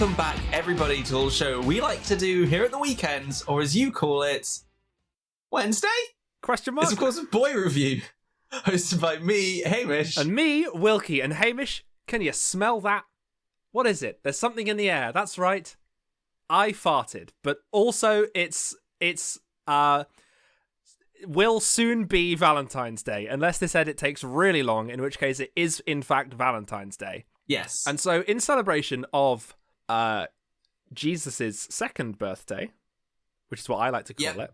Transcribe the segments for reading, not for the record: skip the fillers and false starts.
Welcome back, everybody, to the show we like to do here at the weekends, or as you call it, Wednesday? Question mark? It's, of course, a boy review, hosted by me, Hamish. And me, Wilkie. And Hamish, can you smell that? What is it? There's something in the air. That's right. I farted. But also, it's will soon be Valentine's Day, unless this edit takes really long, in which case it is, in fact, Valentine's Day. Yes. And so, in celebration of Jesus' second birthday, which is what I like to call it,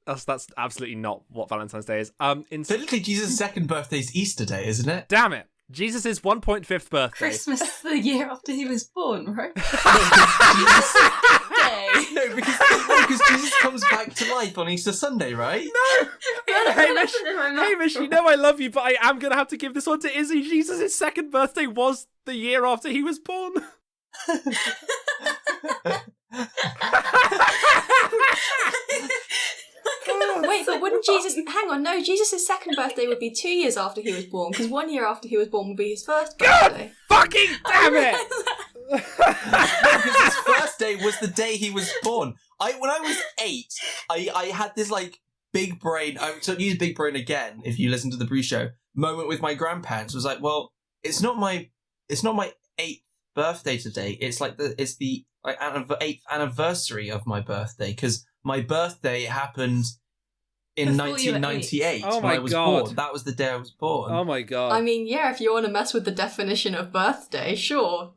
that's absolutely not what Valentine's Day is. Technically, Jesus' second birthday is Easter Day, isn't it? Damn it. Jesus' 1.5th birthday. Christmas the year after he was born, right? No, because Jesus comes back to life on Easter Sunday, right? No, Hamish, you know I love you, but I am going to have to give this one to Izzy. Jesus' second birthday was the year after he was born. Wait, but wouldn't Jesus... Hang on, no, Jesus' second birthday would be 2 years after he was born, because 1 year after he was born would be his first birthday. God fucking damn it! No, because his first day was the day he was born. When I was 8, I had this, big brain... So I'd use big brain again, if you listen to the Brew Show, moment with my grandparents. It was like, well, it's not my 8th birthday today. It's the 8th anniversary of my birthday, because my birthday happened in 1998 when I was born. That was the day I was born. Oh my god. I mean, yeah, if you want to mess with the definition of birthday, sure.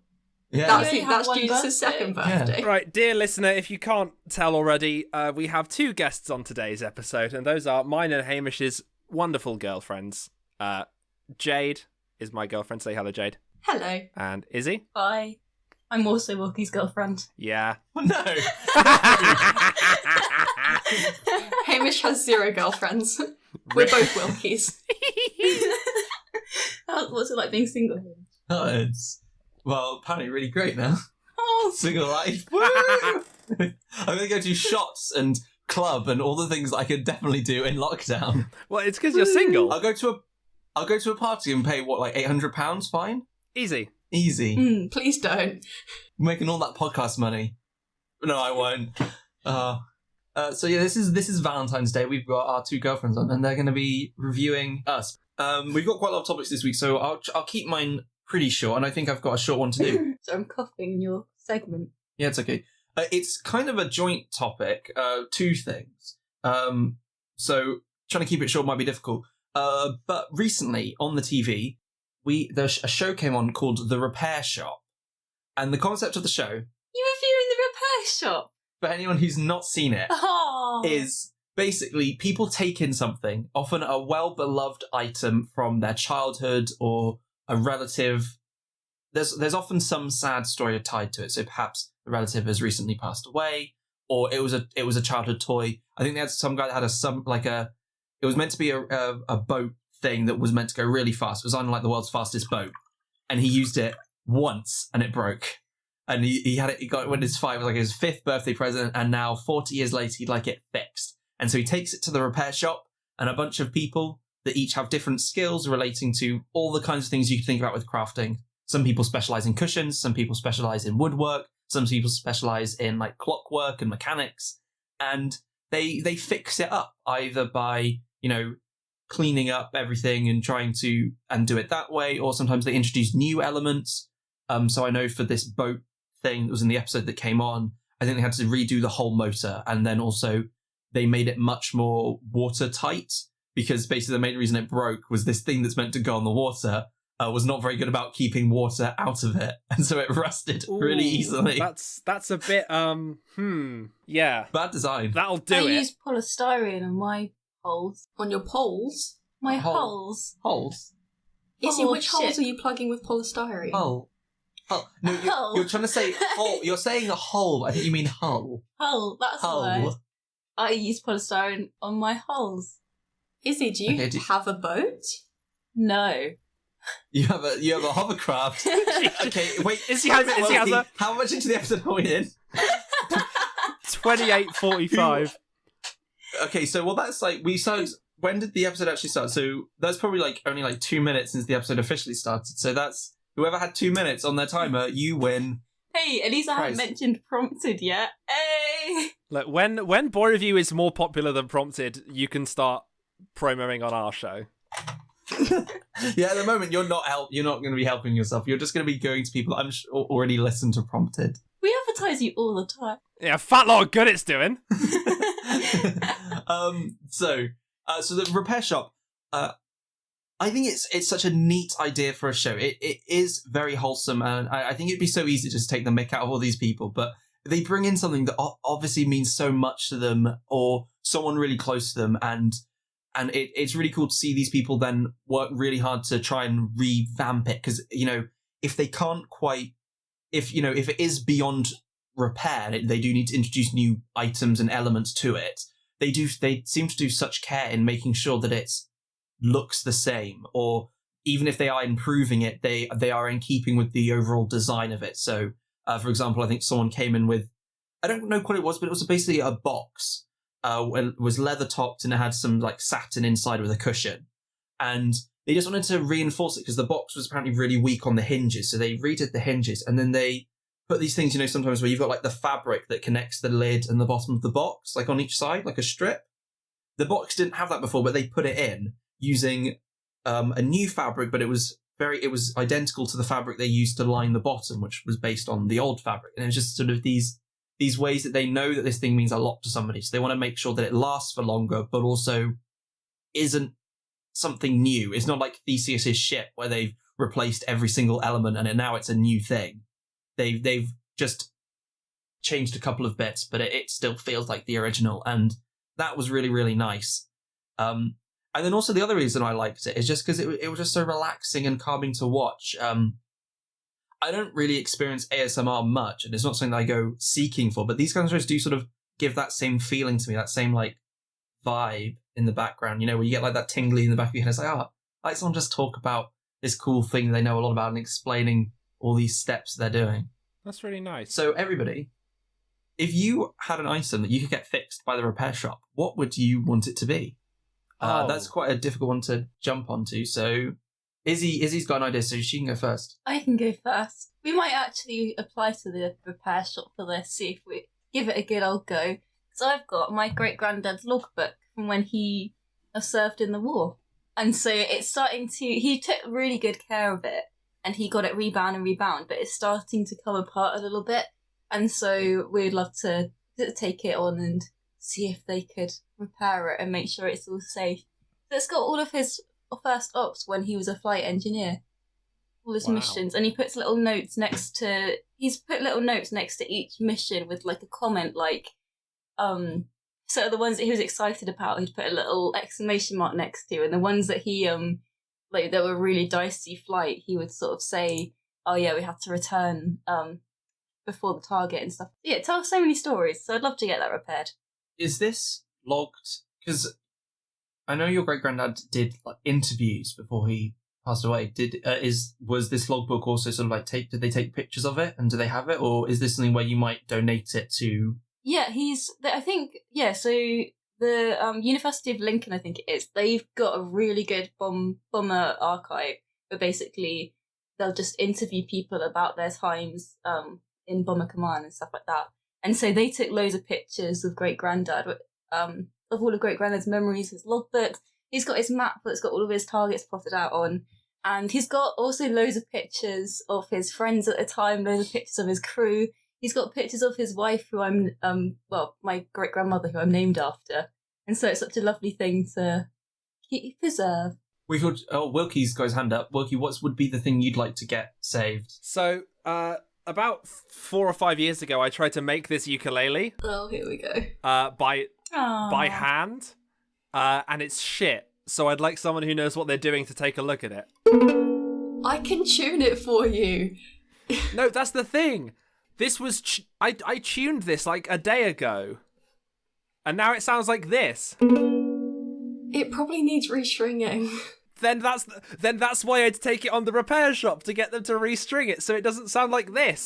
Yeah. That's Jesus' second birthday. Yeah. Right, dear listener, if you can't tell already, we have 2 guests on today's episode, and those are mine and Hamish's wonderful girlfriends. Jade is my girlfriend. Say hello, Jade. Hello. And Izzy. Hi. I'm also Wilkie's girlfriend. Yeah. No. Hamish has 0 girlfriends. We're both Wilkies. What's it like being single here? Oh, it's, apparently really great now. Oh, Single life. Woo! I'm going to go do shots and club and all the things that I could definitely do in lockdown. Well, it's because you're single. I'll go to a party and pay, £800 fine? Easy. Please don't. Making all that podcast money. No, I won't. So yeah, this is Valentine's Day. We've got our 2 girlfriends on, and they're going to be reviewing us. We've got quite a lot of topics this week, so I'll keep mine pretty short, and I think I've got a short one to do. So I'm coughing in your segment. Yeah, it's okay. It's kind of a joint topic, 2 things. So trying to keep it short might be difficult. But recently on the TV, a show came on called The Repair Shop, and the concept of the show. You're reviewing The Repair Shop. For anyone who's not seen it, Oh. is basically people take in something, often a well-beloved item from their childhood or a relative. There's often some sad story tied to it. So perhaps the relative has recently passed away, or it was a childhood toy. I think they had some guy that had it was meant to be a boat thing that was meant to go really fast. It was on the world's fastest boat, and he used it once and it broke. And he got it when his 5 was his 5th birthday present, and now 40 years later he'd like it fixed. And so he takes it to the repair shop, and a bunch of people that each have different skills relating to all the kinds of things you can think about with crafting. Some people specialize in cushions, some people specialize in woodwork, some people specialize in clockwork and mechanics, and they fix it up either by cleaning up everything and trying to do it that way, or sometimes they introduce new elements. So I know for this boat thing that was in the episode that came on, I think they had to redo the whole motor, and then also they made it much more watertight, because basically the main reason it broke was this thing that's meant to go on the water was not very good about keeping water out of it, and so it rusted really easily. That's a bit yeah. Bad design. That'll do I it. use polystyrene on my holes. On your poles? My holes. Holes? Izzy, Oh, which shit. holes are you plugging with polystyrene? Hole. No, Hull. you're trying to say hole. You're saying a hole. I think you mean hull. Hull, that's the word. Hull. I use polystyrene on my holes. Izzy, do you have a boat? No. You have a hovercraft. Okay, wait. Izzy has a... How much into the episode are we in? 28:45. Okay, so that's we started. When did the episode actually start? So that's probably only 2 minutes since the episode officially started. So that's Whoever had 2 minutes on their timer, you win. Hey, at least I haven't mentioned prompted yet. Hey! Look, when Boy Review is more popular than Prompted, you can start promoting on our show. Yeah, at the moment you're not going to be helping yourself. You're just going to be going to people that I'm sure already listened to Prompted. We advertise you all the time. Yeah, fat lot of good it's doing. So the repair shop. I think it's such a neat idea for a show. It is very wholesome, and I think it'd be so easy to just take the mick out of all these people, but they bring in something that obviously means so much to them, or someone really close to them, and it's really cool to see these people then work really hard to try and revamp it, because if they can't quite, if it is beyond repair, they do need to introduce new items and elements to it. They seem to do such care in making sure that it looks the same, or even if they are improving it, they are in keeping with the overall design of it. So, for example, I think someone came in with, I don't know what it was, but it was basically a box. It was leather topped and it had some like satin inside with a cushion, and they just wanted to reinforce it because the box was apparently really weak on the hinges. So they redid the hinges, and then they put these things, sometimes where you've got like the fabric that connects the lid and the bottom of the box, like on each side, like a strip. The box didn't have that before, but they put it in using a new fabric, but it was identical to the fabric they used to line the bottom, which was based on the old fabric. And it was just sort of these ways that they know that this thing means a lot to somebody. So they want to make sure that it lasts for longer, but also isn't something new. It's not like Theseus's ship where they've replaced every single element and now it's a new thing. They've just changed a couple of bits, but it still feels like the original. And that was really, really nice. And then also the other reason I liked it is just because it was just so relaxing and calming to watch. I don't really experience ASMR much, and it's not something that I go seeking for, but these kind of shows do sort of give that same feeling to me, that same like vibe in the background, where you get like that tingly in the back of your head. It's like, like someone just talk about this cool thing they know a lot about and explaining all these steps they're doing. That's really nice. So everybody, if you had an item that you could get fixed by the repair shop, what would you want it to be? That's quite a difficult one to jump onto. So Izzy's got an idea, so she can go first. I can go first. We might actually apply to the repair shop for this, see if we give it a good old go. Because I've got my great-granddad's logbook from when he served in the war. And so it's starting to... He took really good care of it, and he got it rebound, but it's starting to come apart a little bit. And so we'd love to take it on and see if they could repair it and make sure it's all safe. So it's got all of his first ops when he was a flight engineer, all his missions, and he puts little notes next to. He's put little notes next to each mission with like a comment, like, so the ones that he was excited about, he'd put a little exclamation mark next to, and the ones that he like that were really dicey flight, he would sort of say, "Oh yeah, we had to return before the target and stuff." Yeah, it tells so many stories. So I'd love to get that repaired. Is this logged? Because I know your great-granddad did like interviews before he passed away. Was this logbook also sort of like did they take pictures of it and do they have it, or is this something where you might donate it to? Yeah, so the University of Lincoln, I think it is, they've got a really good bomber archive where basically they'll just interview people about their times in Bomber Command and stuff like that. And so they took loads of pictures of Great-Granddad, of all of Great-Granddad's memories, his logbooks. He's got his map that's got all of his targets plotted out on. And he's got also loads of pictures of his friends at the time, loads of pictures of his crew. He's got pictures of his wife, who my great-grandmother, who I'm named after. And so it's such a lovely thing to preserve. We could. Oh, Wilkie's got his hand up. Wilkie, what would be the thing you'd like to get saved? So, about 4 or 5 years ago, I tried to make this ukulele. Oh, here we go. By hand, and it's shit. So I'd like someone who knows what they're doing to take a look at it. I can tune it for you. No, that's the thing. This was I tuned this like a day ago, and now it sounds like this. It probably needs restringing. Then that's why I'd take it on the repair shop to get them to restring it so it doesn't sound like this.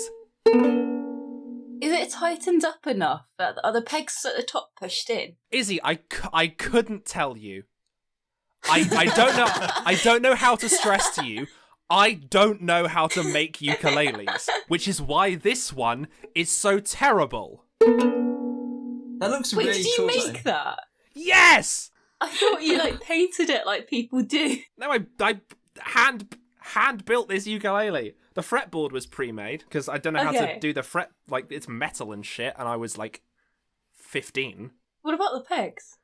Is it tightened up enough? Are the pegs at the top pushed in? Izzy, I couldn't tell you. I don't know. I don't know how to stress to you. I don't know how to make ukuleles, which is why this one is so terrible. That looks Wait, really did you cool. make that? Yes! I thought you painted it like people do. No, I hand built this ukulele. The fretboard was pre-made because I don't know how to do the fret. It's metal and shit, and I was 15. What about the pegs?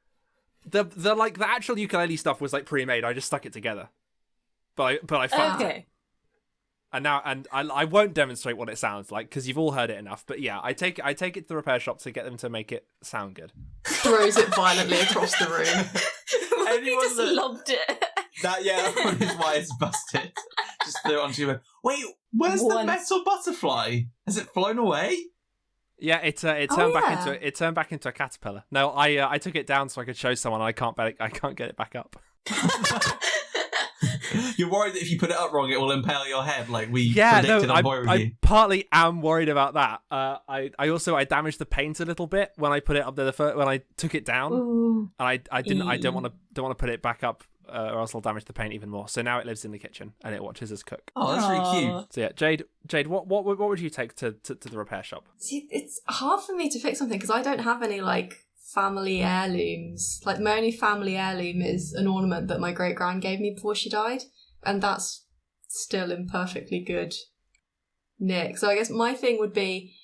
The actual ukulele stuff was pre-made. I just stuck it together. But I fucked it. And I won't demonstrate what it sounds like because you've all heard it enough. But yeah, I take it to the repair shop to get them to make it sound good. Throws it violently across the room. He just loved it. That is why it's busted. Just threw it onto you. Wait, where's the metal butterfly? Has it flown away? Yeah, it turned back into a caterpillar. No, I took it down so I could show someone. I can't get it back up. You're worried that if you put it up wrong, it will impale your head, like we predicted on Boy Review. I partly am worried about that. I damaged the paint a little bit when I put it up there when I took it down. Ooh. And I don't want to put it back up, or else I'll damage the paint even more. So now it lives in the kitchen and it watches us cook. Oh, that's really cute. So yeah, Jade, what would you take to the repair shop? See, it's hard for me to fix something because I don't have any family heirlooms. My only family heirloom is an ornament that my great-gran gave me before she died, and that's still in perfectly good nick. So I guess my thing would be,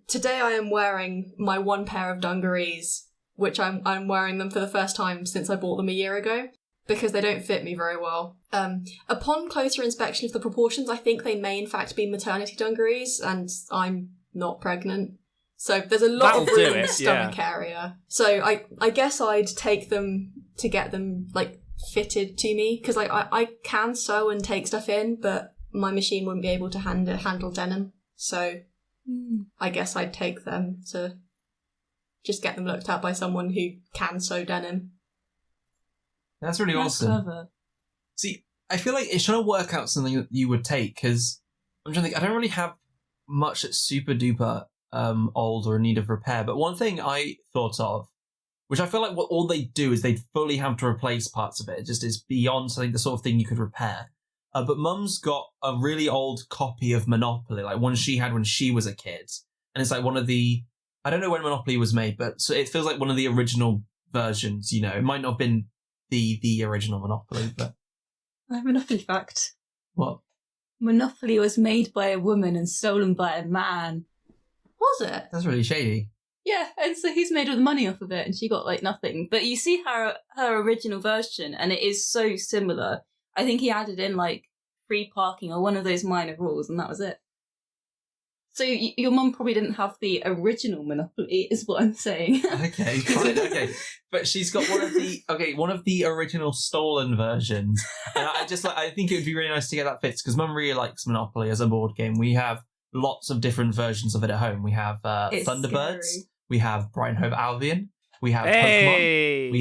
today I am wearing my one pair of dungarees, which I'm wearing them for the first time since I bought them a year ago, because they don't fit me very well. Upon closer inspection of the proportions, I think they may in fact be maternity dungarees, and I'm not pregnant. So there's a lot of room in the stomach area. So I guess I'd take them to get them fitted to me, because I can sew and take stuff in, but my machine wouldn't be able to handle denim. So I guess I'd take them to just get them looked at by someone who can sew denim. That's really awesome. Clever. See, I feel like it's trying to work out something that you would take, because I'm trying to think, I don't really have much that's super duper old or in need of repair, but one thing I thought of, which I feel like what all they do is they'd fully have to replace parts of it. It just is beyond something, the sort of thing you could repair. But Mum's got a really old copy of Monopoly, one she had when she was a kid. And it's one of the, I don't know when Monopoly was made, but so it feels like one of the original versions, It might not have been the original Monopoly, but... I have a Monopoly fact. What? Monopoly was made by a woman and stolen by a man. Was it? That's really shady. Yeah, and so he's made all the money off of it, and she got nothing. But you see her original version, and it is so similar. I think he added in free parking or one of those minor rules, and that was it. So your mum probably didn't have the original Monopoly, is what I'm saying. Okay, fine, okay. But she's got one of the original stolen versions. And I think it would be really nice to get that fixed, because Mum really likes Monopoly as a board game. We have lots of different versions of it at home. We have Thunderbirds. Scary. We have Brighton Hove Albion. We have Pokemon.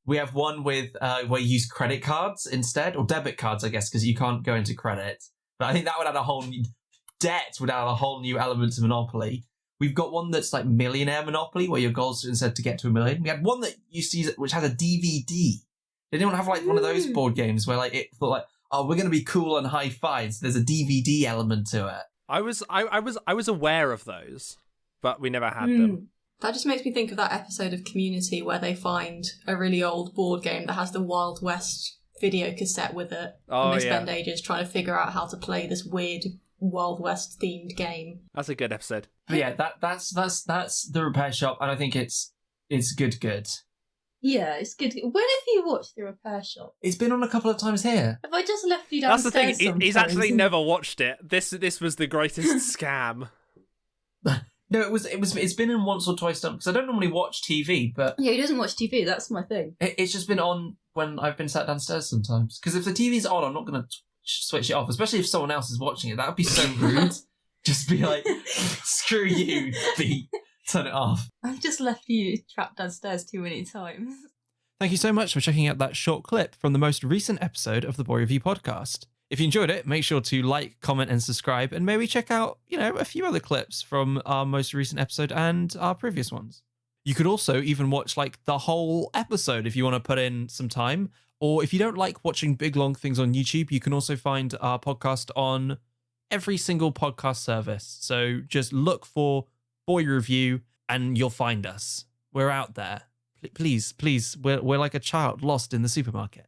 We have one with where you use credit cards instead, or debit cards, I guess, because you can't go into credit. But I think that would add a whole new debt, would add a whole new element to Monopoly. We've got one that's Millionaire Monopoly, where your goal is instead to get to $1 million. We had one that used to use it, which has a DVD. They didn't have one of those board games where it thought oh, we're going to be cool and high-five. So there's a DVD element to it. I was aware of those, but we never had them. That just makes me think of that episode of Community where they find a really old board game that has the Wild West video cassette with it. Oh, and they spend ages trying to figure out how to play this weird Wild West themed game. That's a good episode. But yeah, that's the repair shop, and I think it's good. Yeah, it's good. When have you watched The Repair Shop? It's been on a couple of times here. Have I just left you That's downstairs? the thing. He's actually never watched it. This was the greatest scam. No, it's been in once or twice because I don't normally watch TV, but Yeah, he doesn't watch TV. That's my thing. it's just been on when I've been sat downstairs sometimes. Because if the TV's on, I'm not going to switch it off, especially if someone else is watching it. That would be so rude. Just be like, screw you, beat. Turn it off. I've just left you trapped downstairs too many times. Thank you so much for checking out that short clip from the most recent episode of the Boy Review podcast. If you enjoyed it, make sure to like, comment, and subscribe, and maybe check out, a few other clips from our most recent episode and our previous ones. You could also even watch like the whole episode if you want to put in some time. Or if you don't like watching big long things on YouTube, you can also find our podcast on every single podcast service. So just look for Boy Review and you'll find us. We're out there. Please, we're like a child lost in the supermarket.